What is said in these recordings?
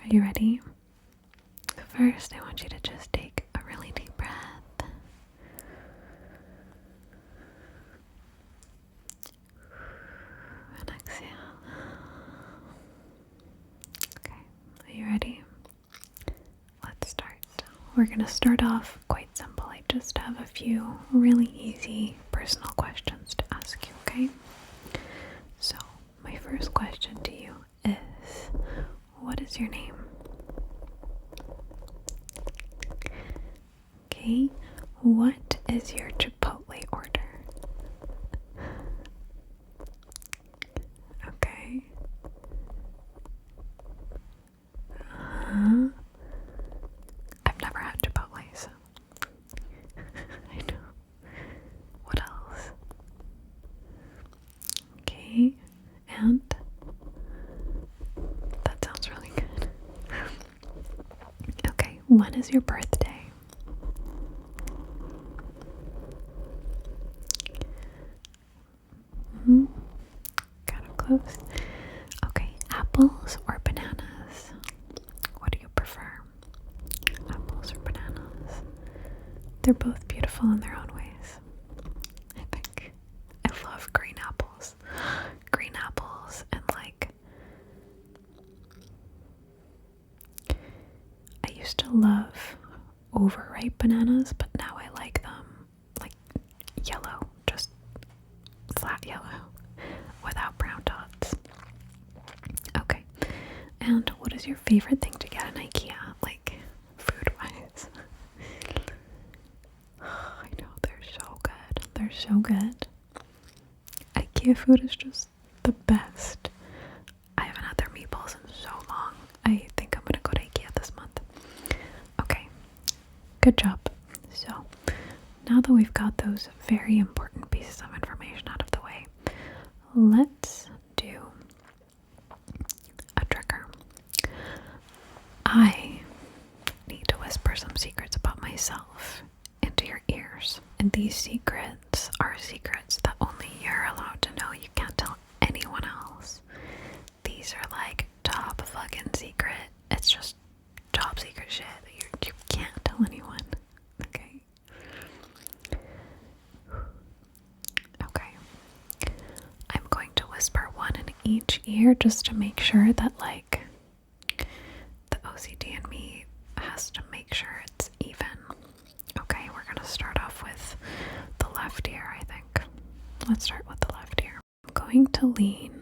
Are you ready? First, I want you to just take a really deep breath. And exhale. Okay, are you ready? Let's start. We're going to start off quite simple. I just have a few really easy personal questions to ask you, okay? So, my first question to you is, what is your name? Okay, what is your Chipotle order? Okay. I've never had Chipotle, so I know. What else? Okay, and that sounds really good. Okay, when is your birthday? Kind of close. Okay, apples or bananas? What do you prefer? Apples or bananas? They're both beautiful in their own ways, I think. I love green apples. Green apples and I used to love overripe bananas, but now I like them like yellow, just flat yellow, without brown dots. Okay, and what is your favorite thing to get in IKEA, like food-wise? I know, they're so good. They're so good. IKEA food is just the best. I haven't had their meatballs in so long. I think I'm gonna go to IKEA this month. Okay, good job. So, now that we've got those very important pieces of information out of the way, let's do a trigger. I need to whisper some secrets about myself into your ears. And these secrets are secrets that only you're allowed to know. You can't tell anyone else. These are like top fucking secret. It's just top secret shit that you can't tell anyone. Okay? Okay. I'm going to whisper one in each ear just to make sure that the OCD in me has to make sure it's even. Okay, we're gonna start off with the left ear, I think. Let's start with the left ear. I'm going to lean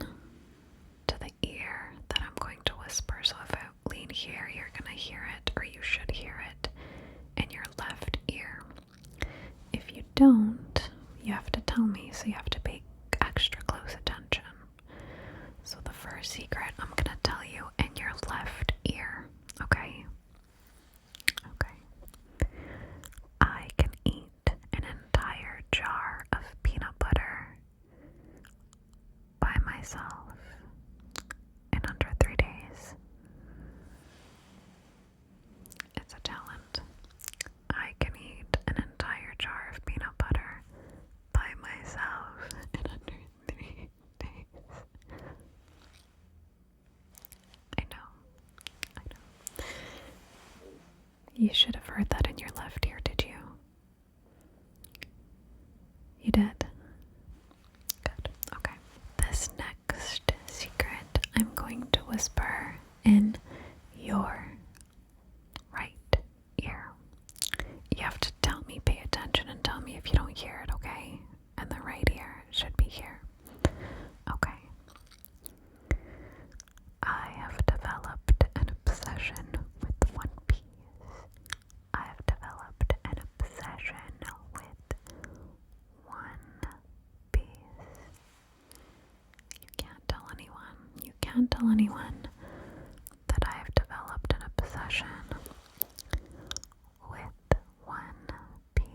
to the ear that I'm going to whisper. So if I lean here, you're gonna hear it, or you should hear it, in your left ear. If you don't, you have to tell me, so you have to pay extra close attention. So the first secret I'm gonna tell you in your left ear, okay? Okay. I can eat an entire jar of peanut butter by myself in under 3 days. It's a talent. I can eat an entire jar of peanut butter by myself in under 3 days. I know. You should have heard that in your left ear, did you? You did? Good. Okay. This next secret I'm going to whisper in your right ear. You have to tell me, pay attention, and tell me if you don't hear it, okay? And the right ear should be here. Okay. I have developed an obsession with One Piece. I have developed an obsession with One Piece. You can't tell anyone. You can't tell anyone that I have developed an obsession with One Piece.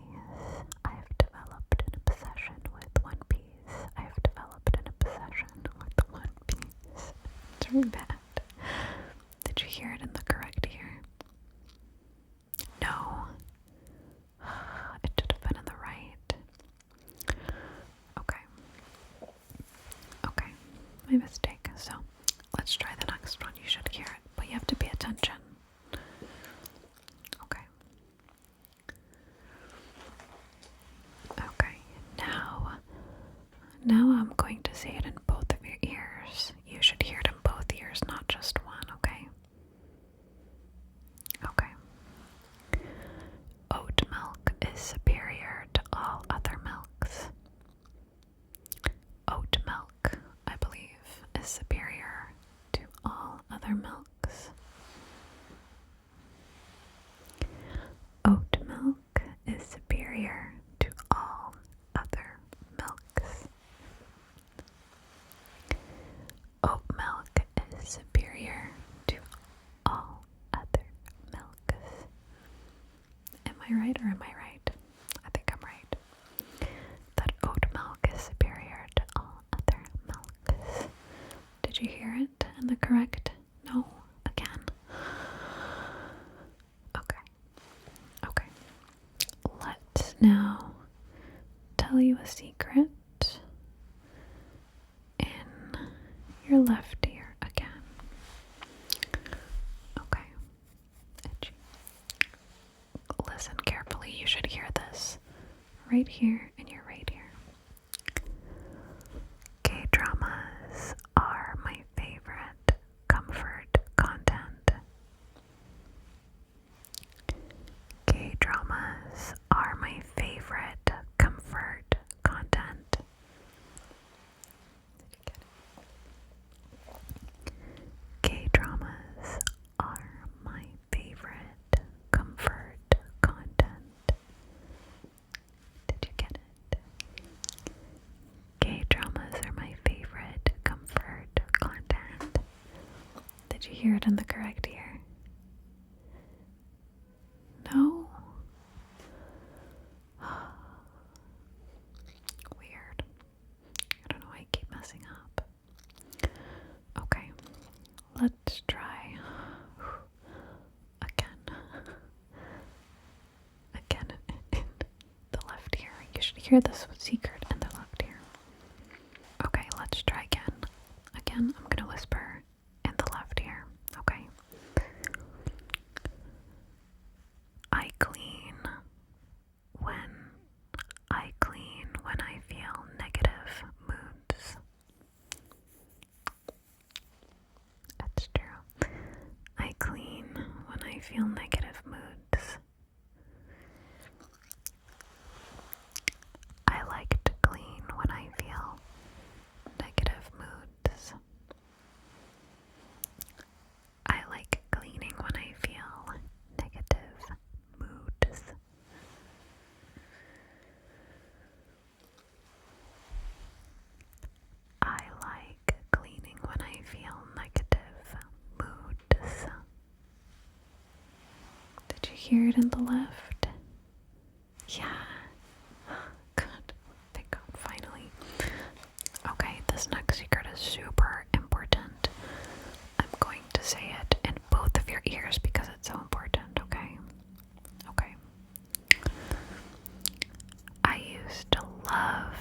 I have developed an obsession with One Piece. I have developed an obsession with One Piece. It's really bad. Did you hear it in the correct ear? No. It should have been in the right. Okay. Okay. My mistake. So let's try the next one. You should hear it, but you have to pay attention. going to say it in both of your ears. You should hear it in both ears, not just one, okay? Okay. Oat milk is superior to all other milks. Oat milk, I believe, is superior to all other milks. Oat milk is superior to all other milks. Oat milk is superior to all other milks. Am I right or am I right? I think I'm right. That oat milk is superior to all other milks. Did you hear it in the correct? No? Again? Okay. Okay. Let's now tell you a secret in your left ear again. Okay. Itchy. Listen carefully. You should hear this right here in your right ear. K-dramas are my favorite comfort content. K-dramas are my favorite comfort content. K-dramas are my favorite comfort content. Did you get it? K-dramas are my favorite comfort content. Did you hear it in the correct ear? No? Weird. I don't know why I keep messing up. Okay, let's try again. Again in the left ear. You should hear this secret in the left ear. Okay, let's try again. Again, I'm gonna whisper in the left ear. Okay. I clean when I feel negative moods. That's true. I clean when I feel negative moods. I like to clean when I feel negative moods. I like cleaning when I feel negative moods. I like cleaning when I feel negative moods. Did you hear it in the left? Yeah. Good. Thank God, finally. Okay, this next secret is super important. I'm going to say it in both of your ears because it's so important, okay? Okay. I used to love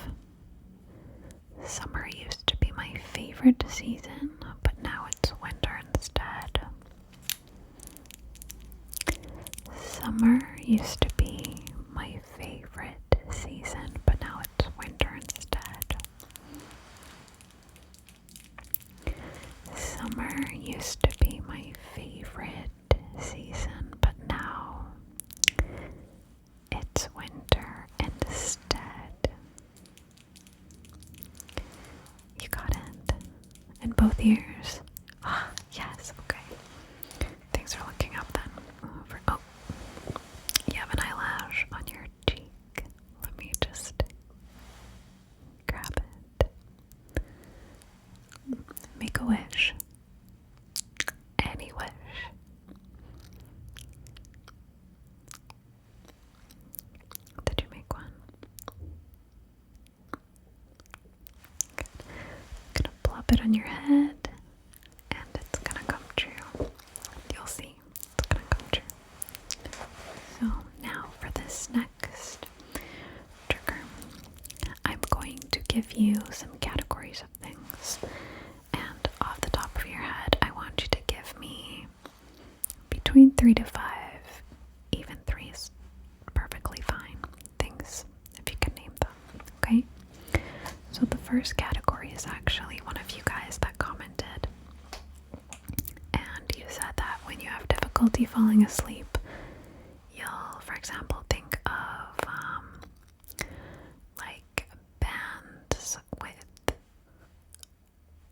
summer used to be my favorite season, but now it's winter instead. Summer used to be my favorite season, but now it's winter instead. Summer used to be my favorite season, but now it's winter instead. You got it? In both ears? Ah, yes, okay. Thanks for looking up then. Oh, you have an eyelash on your cheek. Let me just grab it. Make a wish. Any wish. Did you make one? Good. I'm gonna plop it on your head, and it's gonna come true. You'll see. It's gonna come true. So now for this next trigger, I'm going to give you some categories of things, and off the top of your head, I want you to give me between 3 to 5, even 3 is perfectly fine, things, if you can name them, okay? So the first category difficulty falling asleep, you'll, for example, think of like bands with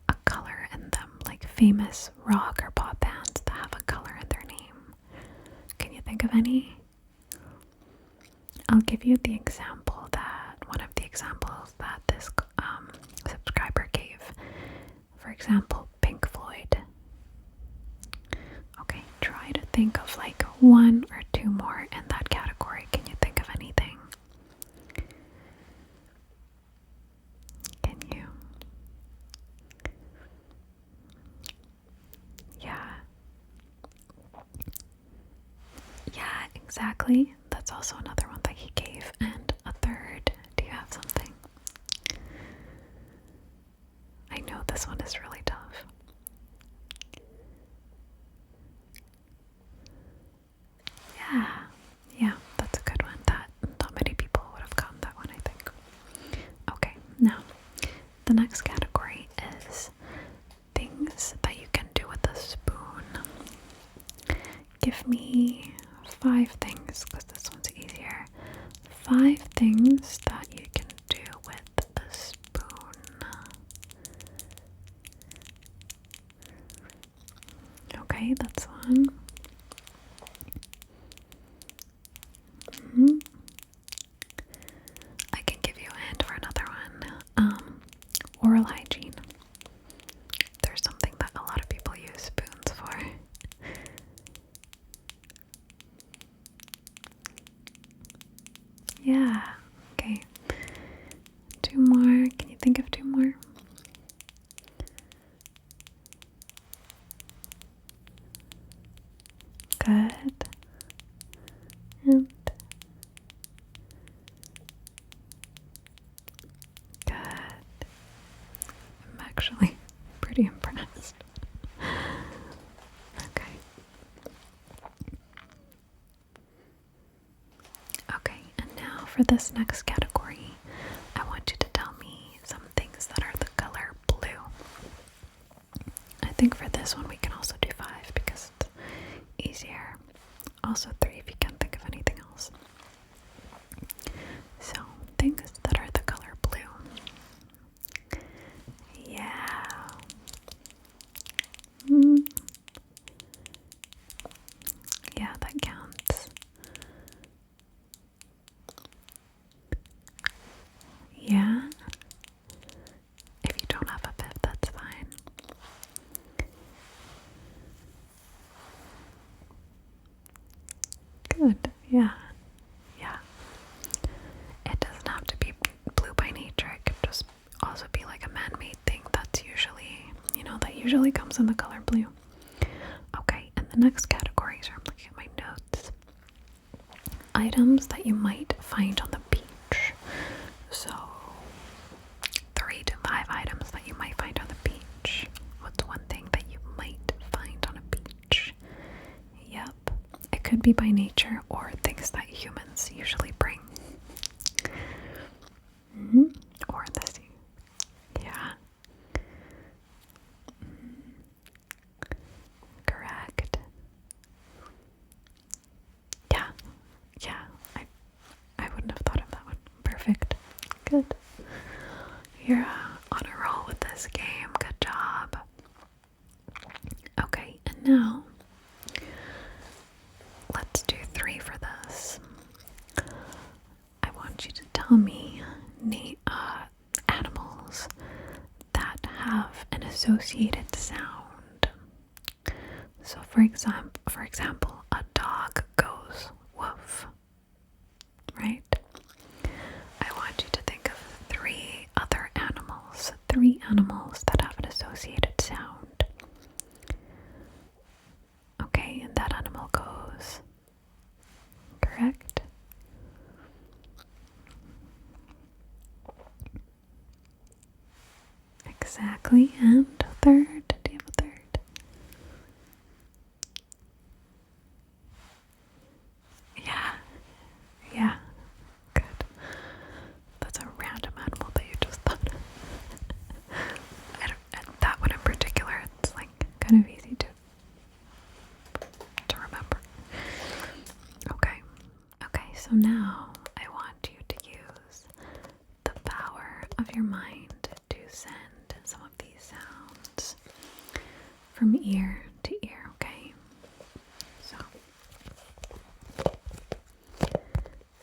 a color in them, like famous rock or pop bands that have a color in their name. Can you think of any? I'll give you the example that one of the examples that this subscriber gave. For example, Pink Floyd. Okay, try to think of like one or two more in that category. Can you think of anything? Can you? Yeah. Yeah, exactly. That's also another one that he gave. And a third. Do you have something? I know this one is really tough. Yeah, that's a good one. That not many people would have gotten that one, I think. Okay, now the next category is things that you can do with a spoon. Give me 5 things, because this one's easier. 5 things that you can do with a spoon. Okay, that's one. I can give you a hint for another one. Oral hygiene. There's something that a lot of people use spoons for. Yeah, okay. 2 more. Can you think of 2 more? Good. And good. I'm actually pretty impressed. Okay. Okay, and now for this next category, I want you to tell me some things that are the color blue. I think for this one we can also do 5 because it's easier. Also 3 if you can't think of anything else. So, things that are the color blue. Yeah. Yeah, that counts. Yeah. If you don't have a 5th, that's fine. Good. Yeah. Yeah. It doesn't have to be blue by nature. It could just also be like a man-made thing that's usually, that usually comes in the color blue. Okay, and the next categories are, I'm looking at my notes. Items that you might find on the beach. So, 3 to 5 items that you might find on the beach. What's one thing that you might find on a beach? Yep. It could be by nature or things that humans usually bring. Or in the sea. Yeah. Correct. Yeah. I wouldn't have thought of that one. Perfect. Good. You're on a roll with this game. Good job. Okay, and now let's do 3 for this. I want you to tell me animals that have an associated sound. So, for example, a dog goes woof, right? I want you to think of 3 other animals, 3 animals that have an associated sound. Okay, and that animal goes. Correct? Exactly, and a third. Do you have a third? Yeah, good. That's a random animal that you just thought of. So now I want you to use the power of your mind to send some of these sounds from ear to ear, okay? So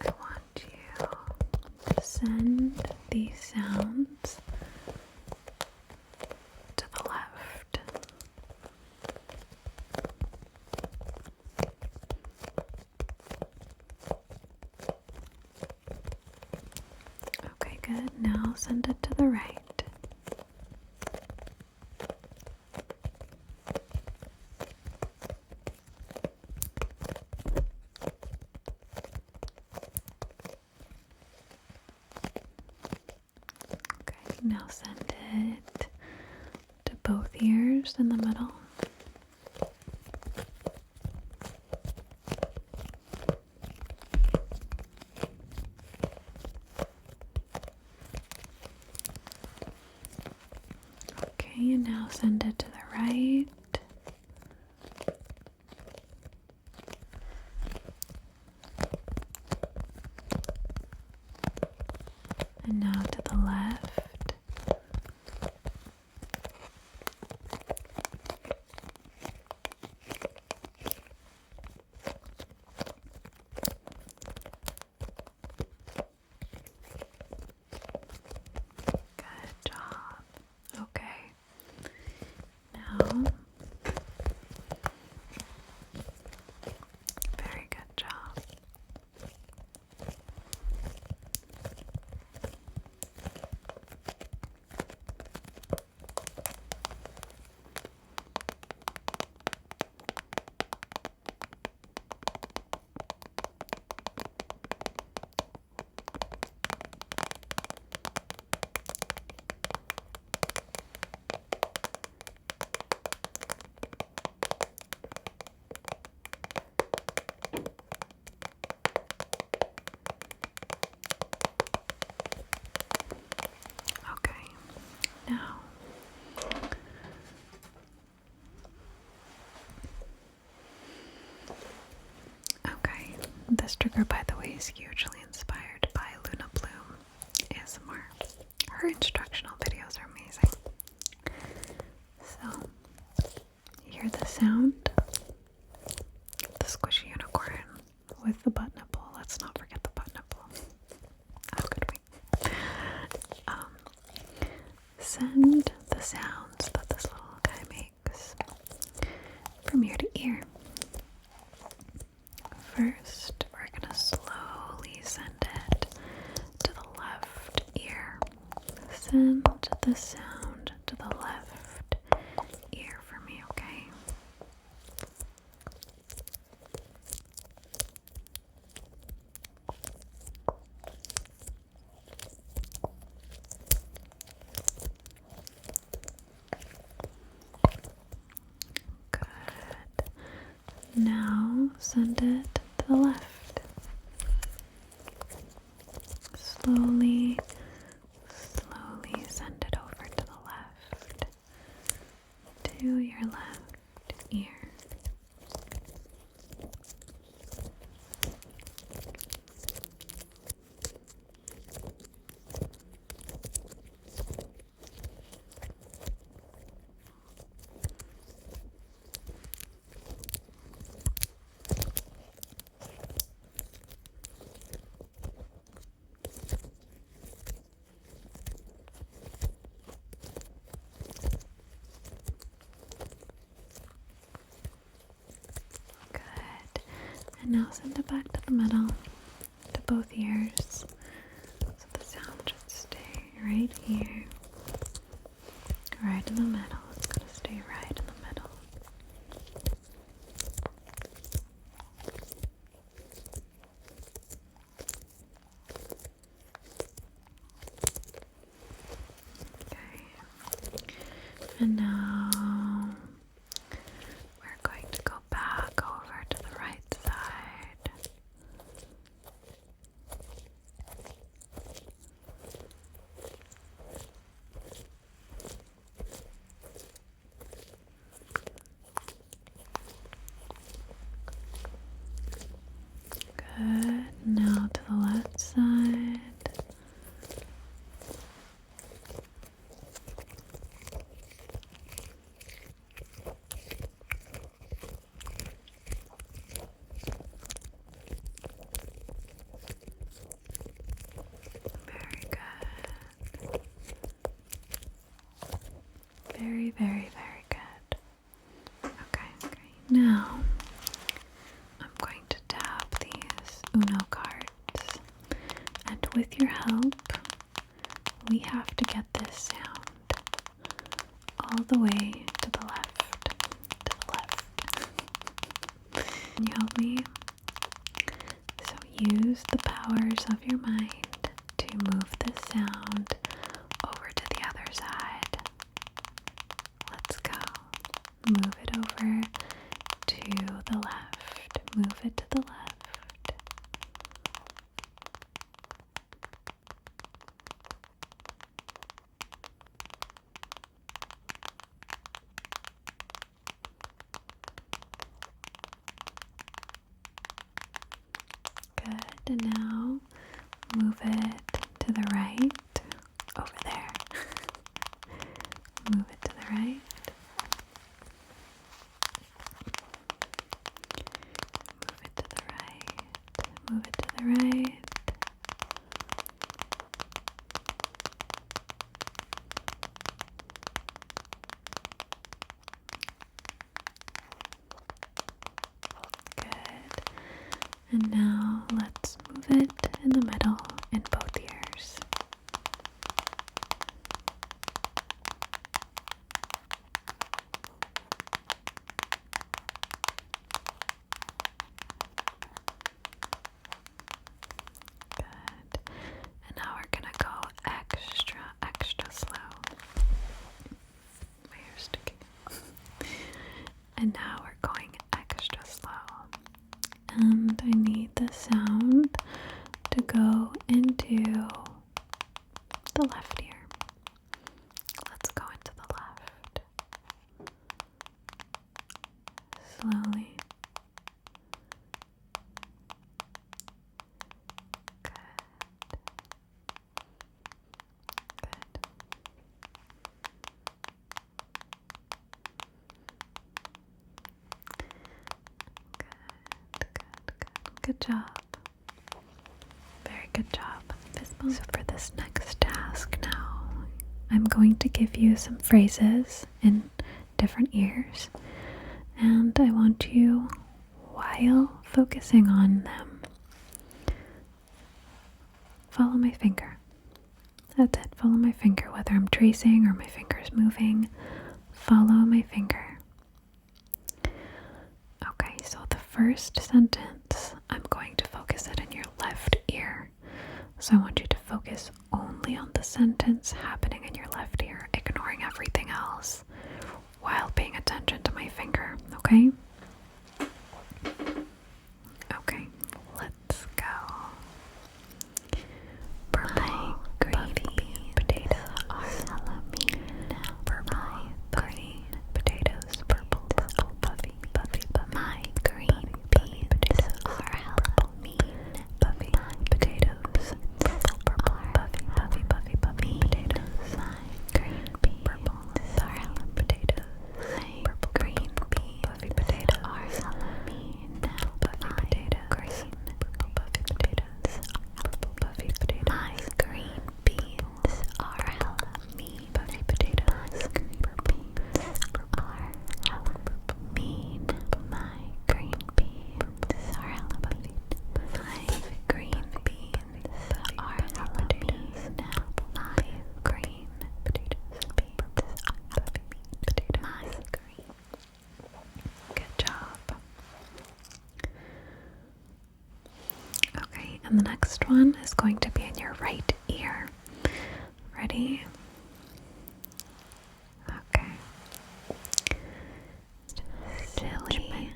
I want you to send these sounds to the left. Okay, good. Now send it to the right. Okay, now send it to both ears in the middle. Okay, and now send it to the right. And now to the left. Good job. Okay. Now, very good job. Okay. Now, okay, this trigger, by the way, is hugely inspired by Luna Bloom ASMR. Her instructional videos are amazing. So, you hear the sound? The squishy unicorn with the butt nipple. Let's not forget the butt nipple. How could we? Send the sounds that this little guy makes from ear to ear. First, we're going to slowly send it to the left ear. Send the sound to the left ear for me, okay? Good. Now send it to the left. Slowly, slowly send it over to the left. To your left ear. And now send it back to the middle, to both ears. So the sound should stay right here, right in the middle. It's going to stay right in the middle. Okay. And now we're going to go back over to the right side. Very, very, very good. Okay. Now, I'm going to tap these Uno cards. And with your help, we have to get this sound all the way to the left. Can you help me? So use the powers of your mind to move this sound over to the other side. Let's go. Move it over to the left. Move it to the left. Good, and now move it to the right, over there. Move it to the right. Move it to the right. Move it to the right. Good. And now let's move it in the middle in both ears. Good. And now we're gonna go extra, extra slow. My hair's sticking. And now we're going extra slow. And I need the sound to go into the left ear. Let's go into the left. Slowly. Good. Good job. Very good job. So for this next task now, I'm going to give you some phrases in different ears, and I want you, while focusing on them, follow my finger. That's it. Follow my finger, whether I'm tracing or my finger's moving. Follow my finger. Okay, so the first sentence, I'm going to focus it in your left ear. So I want you to focus only on the sentence happening in your left ear, ignoring everything else, while paying attention to my finger, okay? Okay, let's go. Purple, green bean potatoes are salami. Purple, green potatoes, purple, puffy, puffy, puffy. My green bean potatoes are salami. Puffy potatoes, purple, puffy, puffy, puffy, puffy potatoes. My green bean purple are potatoes. Purple, green bean puffy potatoes are salami. Puffy potatoes, purple, puffy potatoes, purple, puffy potatoes. My green beans are salami. Puffy potatoes, purple, are mean. My green beans are puffy. My green beans are potatoes. My green potatoes, beans are puffy potatoes. My green. Good job. Okay, and the next one is going to be in your right ear. Ready? Okay. Silly,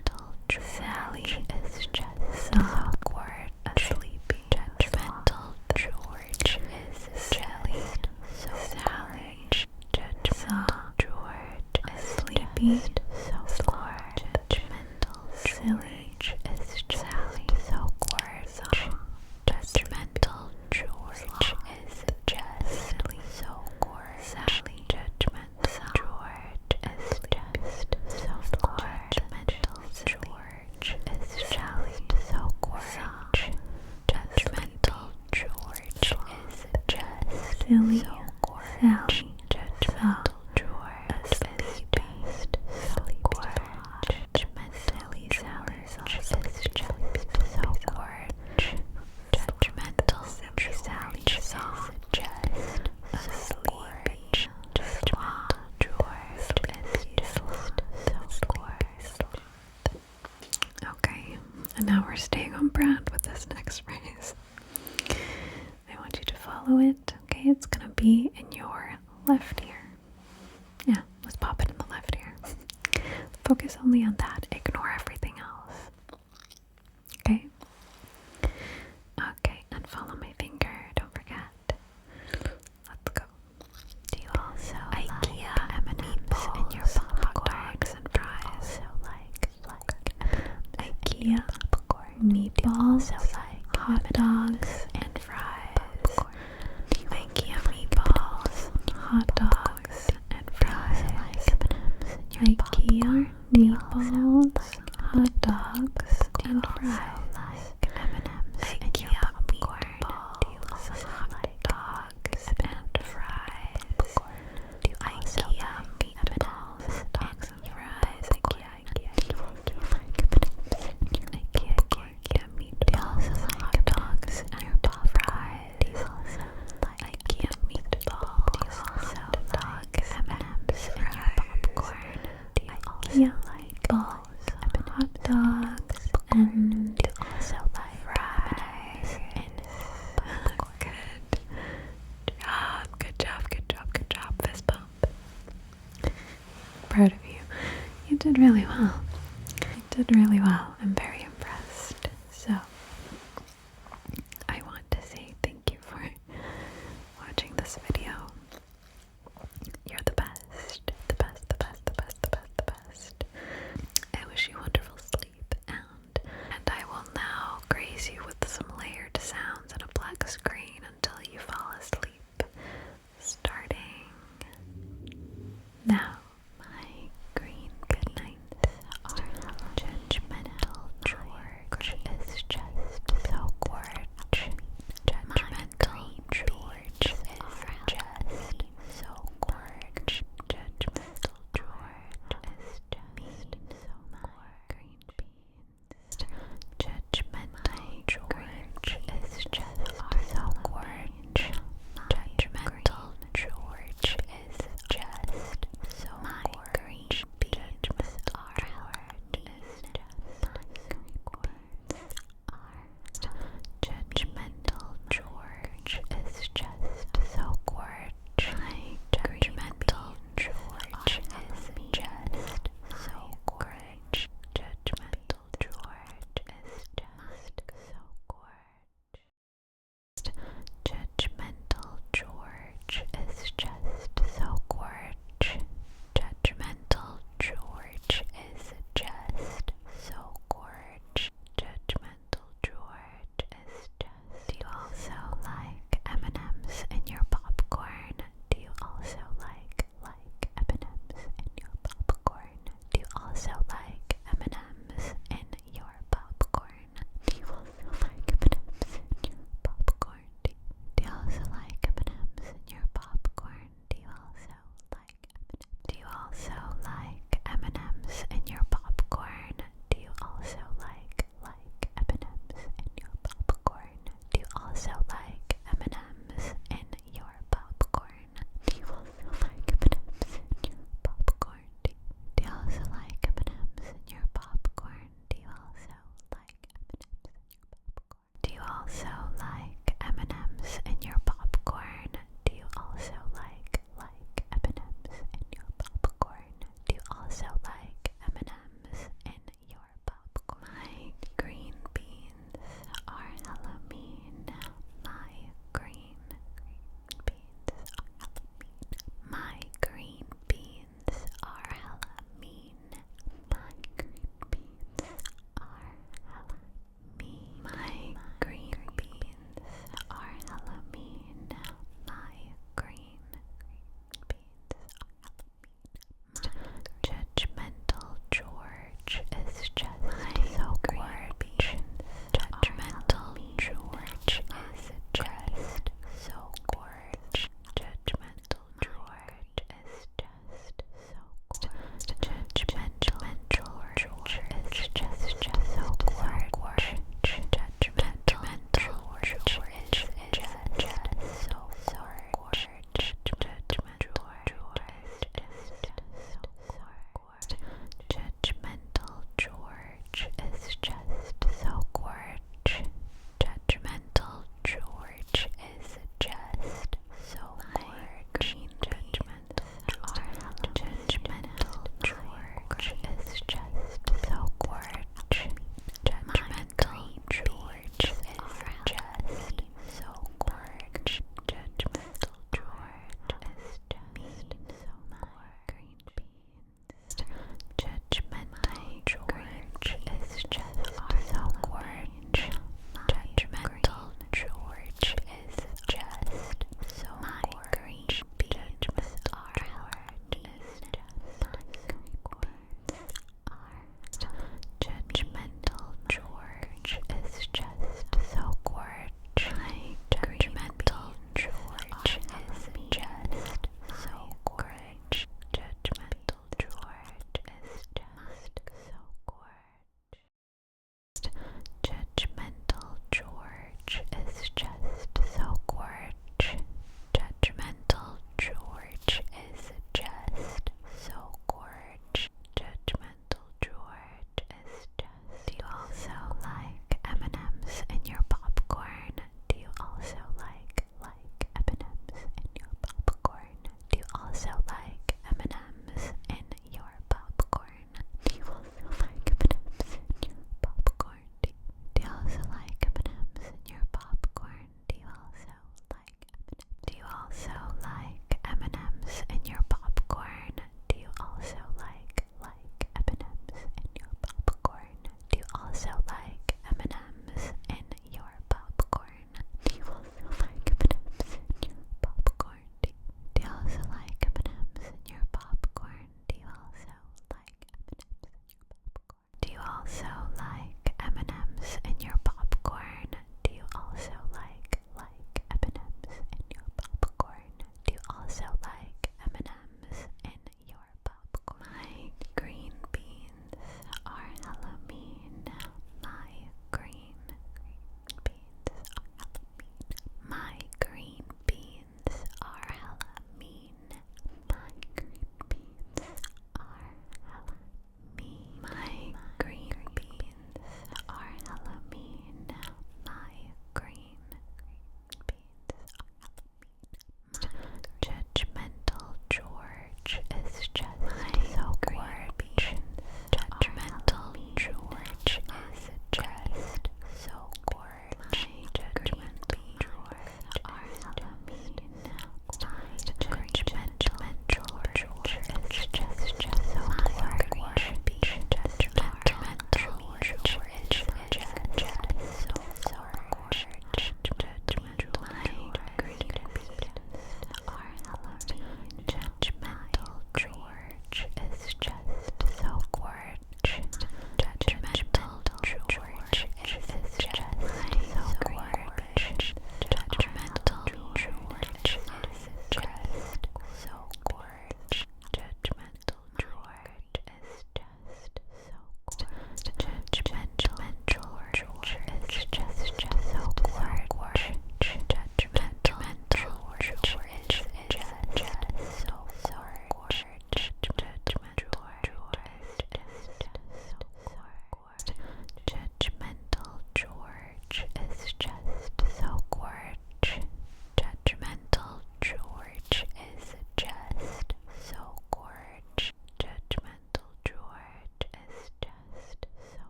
Sally is just so awkward, sleepy. Judgmental George is jelly, so Sally. Judgmental George is sleepy, so bored. Judgmental silly is Sally, so awkward. Judgmental George is just so bored. Sally. Judgmental George is just so bored. Judgmental George is Sally, so gorge. Judgmental George is just silly, so gorge. Judgmental George And now we're staying on brand with this next phrase. I want you to follow it. Okay, it's gonna be in your left ear. Yeah, let's pop it in the left ear. Focus only on that. Ignore everything else. Okay? Okay, and follow my finger. Don't forget. Let's go. Do you also IKEA M&Ms in your hot dogs and fries? IKEA meatballs, hot dogs and fries. IKEA meatballs, hot dogs and fries. IKEA meatballs, hot dogs and fries. IKEA meatballs, hot dogs and fries. IKEA meatballs, hot dogs and fries. IKEA meatballs, hot dogs and fries. IKEA meatballs, hot dogs and fries. IKEA balls, hot dogs and fries. Good job, fist bump. Proud of you. You did really well. You did really well.